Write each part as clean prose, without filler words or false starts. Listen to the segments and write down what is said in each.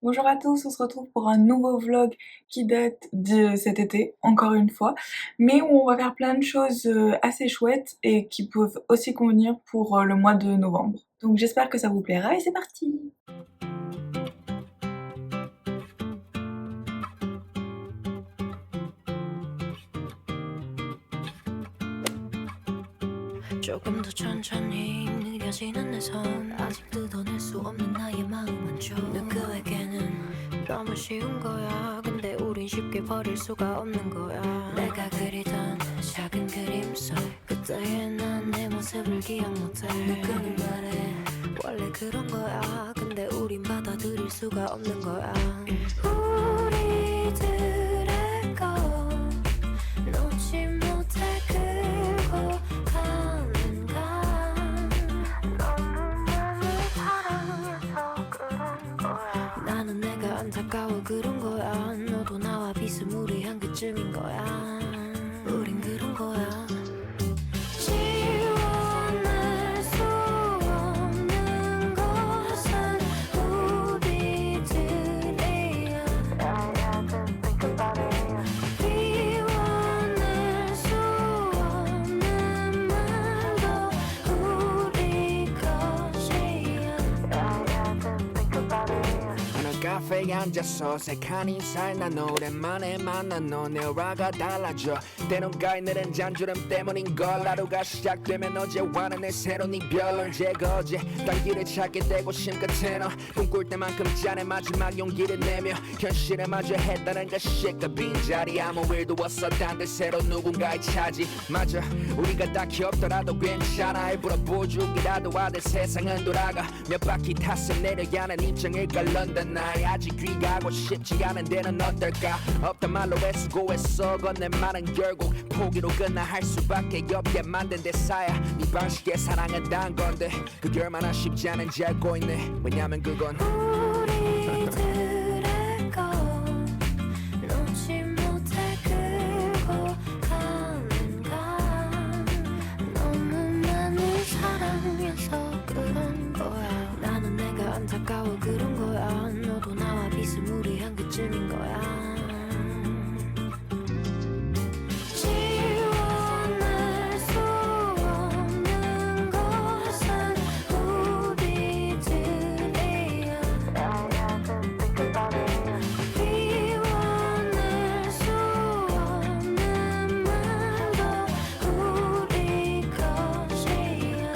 Bonjour à tous, on se retrouve pour un nouveau vlog qui date de cet été, encore une fois, mais où on va faire plein de choses assez chouettes et qui peuvent aussi convenir pour le mois de novembre. Donc j'espère que ça vous plaira et c'est parti! 조금 더 천천히 느껴지는 내 손 아직 뜯어낼 수 없는 나의 마음은 좀 누구에게는 너무 쉬운 거야 근데 우린 쉽게 버릴 수가 없는 거야 내가 그리던 작은 그림 속 그때의 난 내 모습을 기억 못해 누구는 말해 원래 그런 거야 근데 우린 받아들일 수가 없는 거야 우리들의 것 놓지 못해 긁고 가는 감 너무나를 사랑해서 그런 거야 나는 내가 안타까워 그런 거야 너도 나와 비스무리한 그쯤인 거야 우린 그런 거야 지워낼 수 없는 것은 우리들이야 비워낼 수 없는 말도 우리 것이야 어느 카페에 앉아서 어색한 인사에 난 오랜만에 만난 너네 오라가 달라져 때론 가인들은 잔주름 때문인 걸 하루가 시작되면 어제와는 내 새로운 이별 언제가 어제 딸기를 찾게 되고 심 끝에 너 꿈꿀 때만큼 짠해 마지막 용기를 내며 현실에 마주했다는 그 시가 빈자리 아무 일도 없었단 듯 새로 누군가의 차지 맞아 우리가 딱히 없더라도 괜찮아 일부러 보여주기라도 하듯 세상은 돌아가 몇 바퀴 타서 내려야 하는 입장을 갈런단 나이 아직 귀가하고 싶지 않은 데는 어떨까 없단 말로 애쓰고했어 건넨 말은 결국 포기로 끝나 할 수밖에 없게 만든 대사야 네 방식의 사랑은 단 건데 그게 얼마나 쉽지 않은지 알고 있네 왜냐면 그건 우리들의 것 놓지 못해 긁고 가는 감 너무 많이 사랑해서 그런 거야 나는 내가 안타까워 그런 거야 너도 나와 비스무리한 그쯤인 거야 지워낼 수 없는 것은 우리들이야 비워낼 수 없는 말도 우리 것이야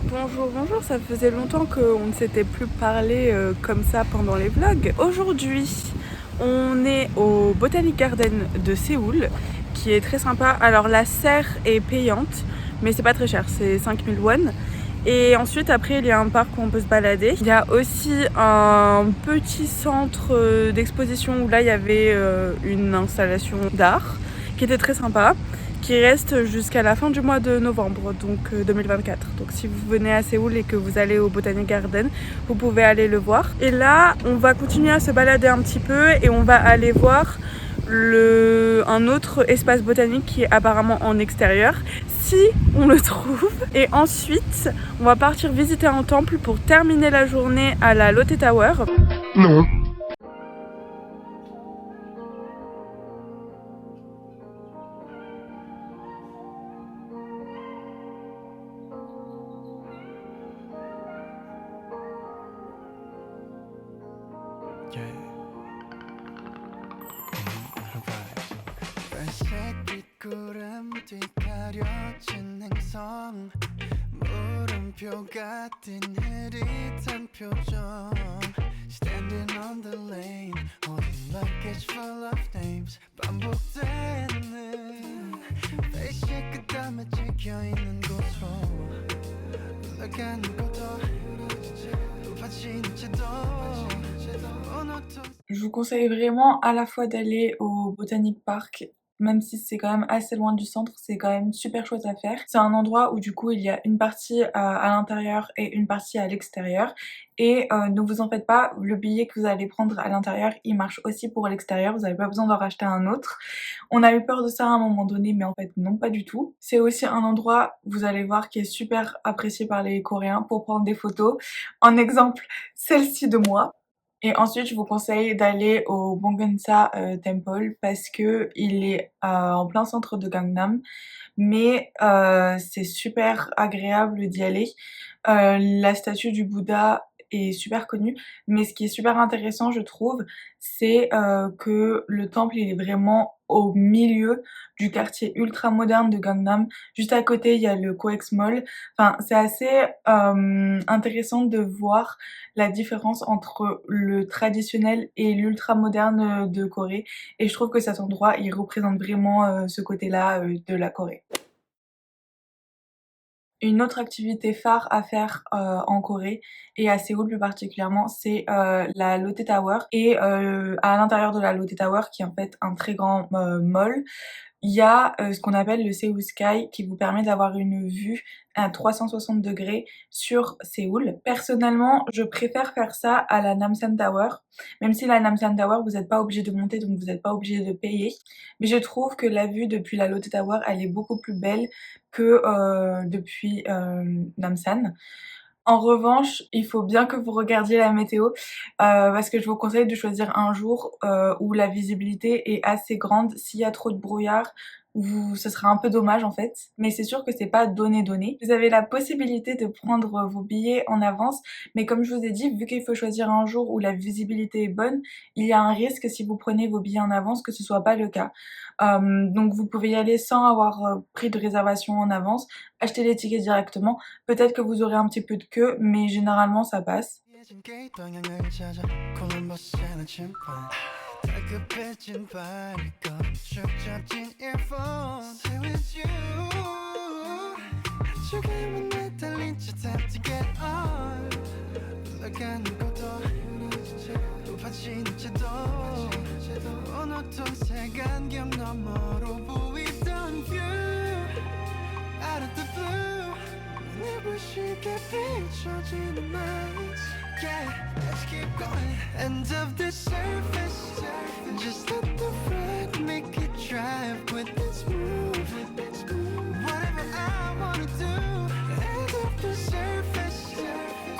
Bonjour, bonjour, ça faisait longtemps qu'on ne s'était plus parlé comme ça pendant les vlogs. Aujourd'hui, on est au Botanic Garden de Séoul, qui est très sympa. Alors la serre est payante, mais c'est pas très cher, c'est 5000 won. Et ensuite, après, il y a un parc où on peut se balader. Il y a aussi un petit centre d'exposition où là, il y avait une installation d'art qui était très sympa, qui reste jusqu'à la fin du mois de novembre, donc 2024. Donc si vous venez à Séoul et que vous allez au Botanic Garden, vous pouvez aller le voir. Et là, on va continuer à se balader un petit peu et on va aller voir un autre espace botanique qui est apparemment en extérieur, si on le trouve. Et ensuite, on va partir visiter un temple pour terminer la journée à la Lotte Tower. Non. 회색 뒷구름 뒤가려진 행성 물음표 같은 흐릿한 표정 Standing on the lane Holding luggage full of names 반복되는 페이스의 끝담에 찍혀있는 곳으로 흘러가는 것도 또 빠지는 채도 모노톤 Je vous conseille vraiment à la fois d'aller au Botanic Park même si c'est quand même assez loin du centre, c'est quand même super chouette à faire. C'est un endroit où du coup il y a une partie à l'intérieur et une partie à l'extérieur. Et ne vous en faites pas, le billet que vous allez prendre à l'intérieur, il marche aussi pour l'extérieur, vous n'avez pas besoin d'en racheter un autre. On a eu peur de ça à un moment donné, mais en fait non, pas du tout. C'est aussi un endroit, vous allez voir, qui est super apprécié par les Coréens pour prendre des photos. En exemple, celle-ci de moi. Et ensuite, je vous conseille d'aller au Bongyeonsa Temple parce que il est en plein centre de Gangnam, mais c'est super agréable d'y aller. La statue du Bouddha est super connue, mais ce qui est super intéressant, je trouve, c'est que le temple, il est vraiment au milieu du quartier ultra moderne de Gangnam. Juste à côté, il y a le COEX Mall. Enfin, c'est assez intéressant de voir la différence entre le traditionnel et l'ultra moderne de Corée. Et je trouve que cet endroit, il représente vraiment ce côté-là de la Corée. Une autre activité phare à faire en Corée et à Séoul plus particulièrement, c'est la Lotte Tower. Et à l'intérieur de la Lotte Tower, qui est en fait un très grand mall, il y a ce qu'on appelle le Seoul Sky qui vous permet d'avoir une vue à 360 degrés sur Séoul. Personnellement, je préfère faire ça à la Namsan Tower, même si la Namsan Tower, vous n'êtes pas obligé de monter, donc vous n'êtes pas obligé de payer. Mais je trouve que la vue depuis la Lotte Tower, elle est beaucoup plus belle que depuis Namsan. En revanche, il faut bien que vous regardiez la météo parce que je vous conseille de choisir un jour où la visibilité est assez grande. S'il y a trop de brouillard, ce sera un peu dommage en fait, mais c'est sûr que c'est pas donné. Vous avez la possibilité de prendre vos billets en avance, mais comme je vous ai dit, vu qu'il faut choisir un jour où la visibilité est bonne, il y a un risque si vous prenez vos billets en avance que ce soit pas le cas. Donc vous pouvez y aller sans avoir pris de réservation en avance, acheter les tickets directement. Peut-être que vous aurez un petit peu de queue, mais généralement ça passe. 예진 게임 방향을 찾아 콜럼버스의 나침반 다급해진 발걸음 쭉 젖은 earphones Stay with you 한쪽에만 내달린 채 time to get on 흘러가는 것도 높아지는 채도 모노톤 색안경 너머로 보이던 view Out of the blue 눈을 부시게 비춰지는 nights Yeah, let's keep going End of the surface Just let the ride make it drive with its move Whatever I wanna do End of the surface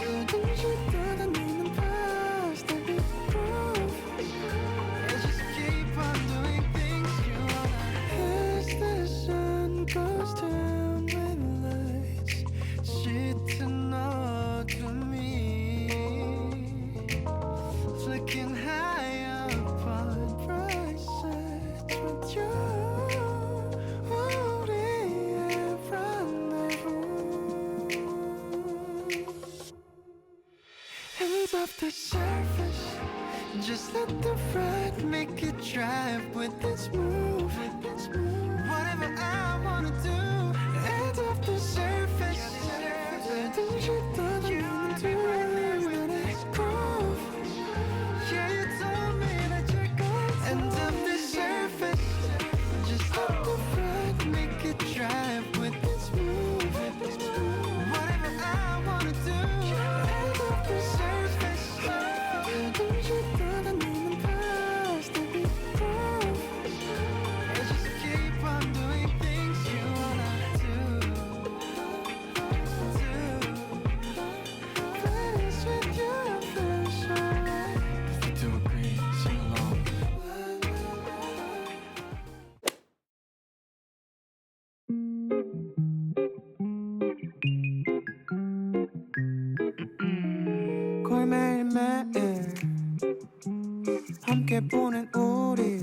조금씩 떠다니는 past that we prove And just keep on doing things you wanna As the sun goes down with lights 짙은 어둠이 Flicking high up on bright sides with you 우리의 rendezvous Hands off the surface Just let the ride make it drive with its move Whatever I wanna do Hands off the surface 든지 떠다니는 둘만의 groove Yeah, you told me that you're going End of the surface Just let the ride make it drive with its move Whatever I wanna do End of the surface 든지 떠다니는 past that we prove And just keep on doing things you wanna do But it's with you I feel so right If you do agree, sing along 거의 매일매일 함께 보낸 우리가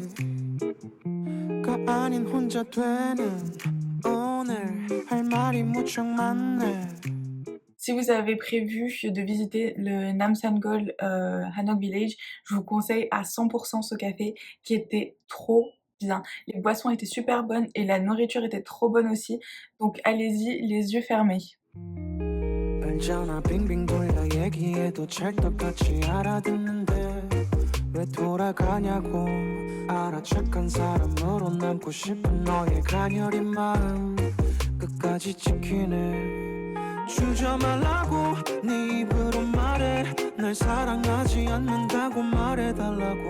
아닌 혼자 되는 오늘 할 말이 무척 많네 Si vous avez prévu de visiter le Namsan-gol Hanok Village, je vous conseille à 100% ce café qui était trop bien. Les boissons étaient super bonnes et la nourriture était trop bonne aussi. Donc allez-y les yeux fermés. 알잖아 빙빙 돌려 얘기해도 찰떡같이 알아듣는데 왜 돌아가냐고 알아 착한 사람으로 남고 싶은 너의 가녀린 마음 끝까지 지키네 주저 말라고 네 입으로 말해 날 사랑하지 않는다고 말해달라고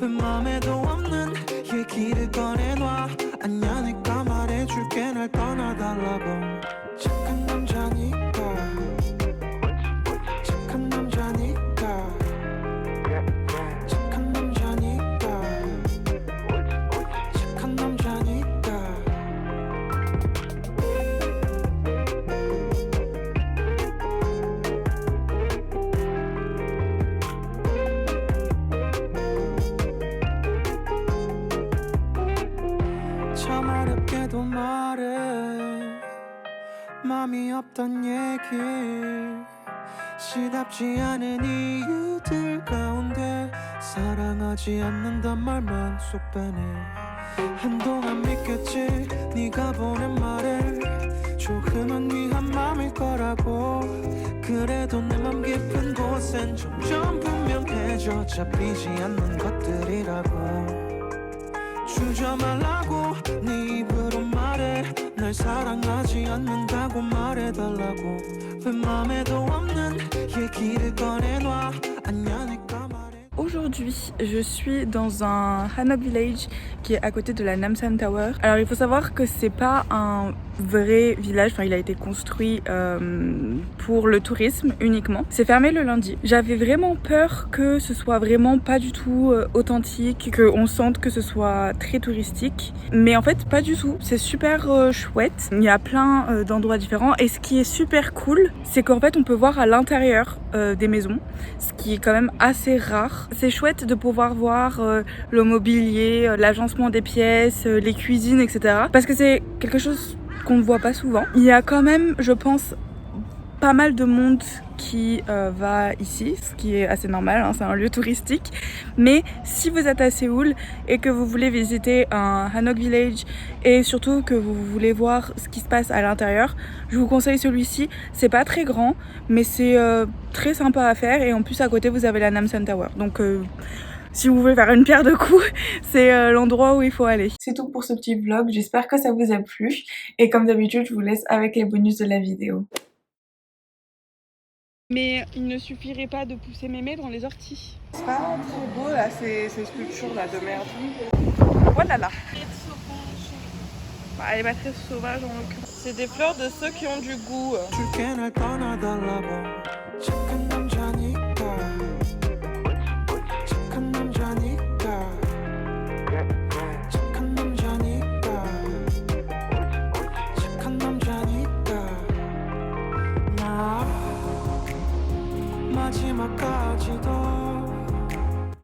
왜 맘에도 없는 얘기를 꺼내놔 아냐 내가 말해줄게 날 떠나달라고 착한 남자니까 착한 남자니까 착한 남자니까 착한 남자니까 참 어렵게도 말해 맘이 없던 얘기 시답지 않은 이유들 가운데 사랑하지 않는단 말만 쏙 빼네 한동안 믿겠지 네가 보낸 말에 조금은 위한 맘일 거라고 그래도 내 맘 깊은 곳엔 점점 분명해져 잡히지 않는 것들이라고 주저 말라고 네 입으로 말해 날 사랑하지 않는다고 말해달라고 왜 맘에도 없는 얘기를 꺼내놔 아냐 내가 말해 Aujourd'hui, je suis dans un Hanok Village qui est à côté de la Namsan Tower. Alors il faut savoir que c'est pas un vrai village, enfin il a été construit pour le tourisme uniquement. C'est fermé le lundi. J'avais vraiment peur que ce soit vraiment pas du tout authentique, qu'on sente que ce soit très touristique. Mais en fait pas du tout, c'est super chouette. Il y a plein d'endroits différents et ce qui est super cool, c'est qu'en fait on peut voir à l'intérieur des maisons, ce qui est quand même assez rare. C'est chouette de pouvoir voir le mobilier, l'agencement des pièces, les cuisines, etc. Parce que c'est quelque chose qu'on ne voit pas souvent. Il y a quand même, je pense, pas mal de monde qui va ici, ce qui est assez normal, hein, c'est un lieu touristique. Mais si vous êtes à Séoul et que vous voulez visiter un Hanok Village et surtout que vous voulez voir ce qui se passe à l'intérieur, je vous conseille celui-ci. C'est pas très grand, mais c'est très sympa à faire et en plus à côté vous avez la Namsan Tower. Donc si vous voulez faire une pierre de coups, c'est l'endroit où il faut aller. C'est tout pour ce petit vlog, j'espère que ça vous a plu. Et comme d'habitude, je vous laisse avec les bonus de la vidéo. Mais il ne suffirait pas de pousser mémé dans les orties. C'est pas très beau là, ces sculptures là de merde. Voilà là. Bah, elle est pas très sauvage en l'occurrence. C'est des fleurs de ceux qui ont du goût.